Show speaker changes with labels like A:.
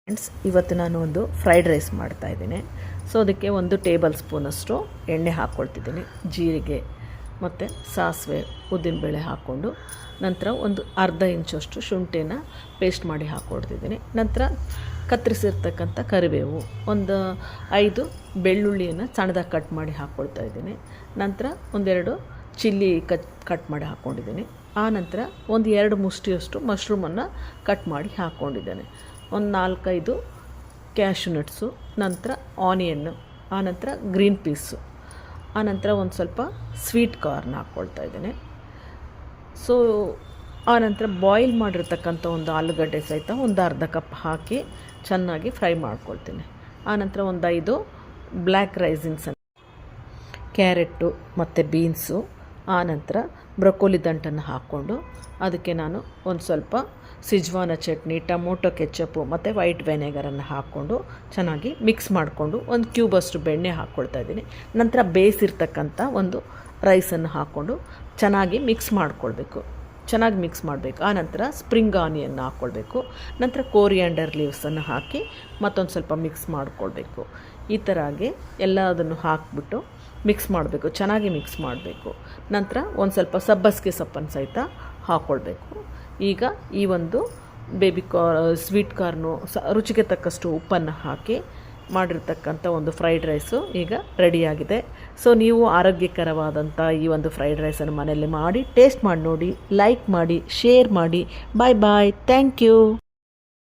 A: Friends, ಇವತ್ತು ನಾನು ಒಂದು ಫ್ರೈಡ್ ರೈಸ್ ಮಾಡ್ತಾಯಿದ್ದೀನಿ. ಸೊ ಅದಕ್ಕೆ 1 ಟೇಬಲ್ ಸ್ಪೂನಷ್ಟು ಎಣ್ಣೆ ಹಾಕ್ಕೊಳ್ತಿದ್ದೀನಿ, ಜೀರಿಗೆ ಮತ್ತು ಸಾಸಿವೆ ಉದ್ದಿನಬೇಳೆ ಹಾಕ್ಕೊಂಡು, ನಂತರ ಒಂದು ಅರ್ಧ ಇಂಚಷ್ಟು ಶುಂಠಿನ ಪೇಸ್ಟ್ ಮಾಡಿ ಹಾಕ್ಕೊಳ್ತಿದ್ದೀನಿ. ನಂತರ ಕತ್ತರಿಸಿರ್ತಕ್ಕಂಥ ಕರಿಬೇವು, ಒಂದು 5 ಬೆಳ್ಳುಳ್ಳಿಯನ್ನು ಸಣ್ಣದಾಗಿ ಕಟ್ ಮಾಡಿ ಹಾಕ್ಕೊಳ್ತಾ ಇದ್ದೀನಿ. ನಂತರ ಒಂದೆರಡು ಚಿಲ್ಲಿ ಕಟ್ ಮಾಡಿ ಹಾಕ್ಕೊಂಡಿದ್ದೀನಿ. ಆ ನಂತರ ಒಂದು 2 ಮುಷ್ಟಿಯಷ್ಟು ಮಶ್ರೂಮನ್ನು ಕಟ್ ಮಾಡಿ ಹಾಕ್ಕೊಂಡಿದ್ದೇನೆ. ಒಂದು 4-5 ಕ್ಯಾಶ್ಯೂ ನಟ್ಸು, ನಂತರ ಆನಿಯನ್ನು, ಆನಂತರ ಗ್ರೀನ್ ಪೀಸು, ಆನಂತರ ಒಂದು ಸ್ವಲ್ಪ ಸ್ವೀಟ್ ಕಾರ್ನ್ ಹಾಕ್ಕೊಳ್ತಾ ಇದ್ದೇನೆ. ಸೊ ಆನಂತರ ಬಾಯ್ಲ್ ಮಾಡಿರ್ತಕ್ಕಂಥ ಒಂದು ಆಲೂಗಡ್ಡೆ ಸಹಿತ ಒಂದು ಅರ್ಧ ಕಪ್ ಹಾಕಿ ಚೆನ್ನಾಗಿ ಫ್ರೈ ಮಾಡ್ಕೊಳ್ತೀನಿ. ಆನಂತರ ಒಂದು 5 ಬ್ಲ್ಯಾಕ್ ರೈಸಿನ್ಸ್, ಕ್ಯಾರೆಟು ಮತ್ತು ಬೀನ್ಸು, ಆನಂತರ ಬ್ರೊಕೋಲಿ ದಂಟನ್ನು ಹಾಕ್ಕೊಂಡು ಅದಕ್ಕೆ ನಾನು ಒಂದು ಸ್ವಲ್ಪ ಸಿಜ್ವಾನ ಚಟ್ನಿ, ಟೊಮೊಟೊ ಕೆಚಪ್ಪು ಮತ್ತು ವೈಟ್ ವೆನೆಗರನ್ನು ಹಾಕ್ಕೊಂಡು ಚೆನ್ನಾಗಿ ಮಿಕ್ಸ್ ಮಾಡಿಕೊಂಡು ಒಂದು ಕ್ಯೂಬಷ್ಟು ಬೆಣ್ಣೆ ಹಾಕ್ಕೊಳ್ತಾ ಇದ್ದೀನಿ. ನಂತರ ಬೇಯಿಸಿರ್ತಕ್ಕಂಥ ಒಂದು ರೈಸನ್ನು ಹಾಕ್ಕೊಂಡು ಚೆನ್ನಾಗಿ ಮಿಕ್ಸ್ ಮಾಡಿಕೊಳ್ಬೇಕು. ಆನಂತರ ಸ್ಪ್ರಿಂಗ್ ಆನಿಯನ್ ಹಾಕ್ಕೊಳ್ಬೇಕು. ನಂತರ ಕೋರಿಯಾಂಡರ್ ಲೀವ್ಸನ್ನು ಹಾಕಿ ಮತ್ತೊಂದು ಸ್ವಲ್ಪ ಮಿಕ್ಸ್ ಮಾಡಿಕೊಳ್ಬೇಕು. ಈ ಥರಾಗಿ ಎಲ್ಲದನ್ನು ಹಾಕಿಬಿಟ್ಟು ಚೆನ್ನಾಗಿ ಮಿಕ್ಸ್ ಮಾಡಬೇಕು. ನಂತರ ಒಂದು ಸ್ವಲ್ಪ ಸಬ್ಬಸಿಗೆ ಸೊಪ್ಪನ್ನು ಸಹಿತ ಹಾಕ್ಕೊಳ್ಬೇಕು. ಈಗ ಈ ಒಂದು ಸ್ವೀಟ್ ಕಾರ್ನು, ರುಚಿಗೆ ತಕ್ಕಷ್ಟು ಉಪ್ಪನ್ನು ಹಾಕಿ ಮಾಡಿರ್ತಕ್ಕಂಥ ಒಂದು ಫ್ರೈಡ್ ರೈಸು ಈಗ ರೆಡಿಯಾಗಿದೆ. ಸೊ ನೀವು ಆರೋಗ್ಯಕರವಾದಂಥ ಈ ಒಂದು ಫ್ರೈಡ್ ರೈಸನ್ನು ಮನೆಯಲ್ಲಿ ಮಾಡಿ ಟೇಸ್ಟ್ ಮಾಡಿ ನೋಡಿ, ಲೈಕ್ ಮಾಡಿ, ಶೇರ್ ಮಾಡಿ. ಬಾಯ್ ಬಾಯ್, ಥ್ಯಾಂಕ್ ಯು.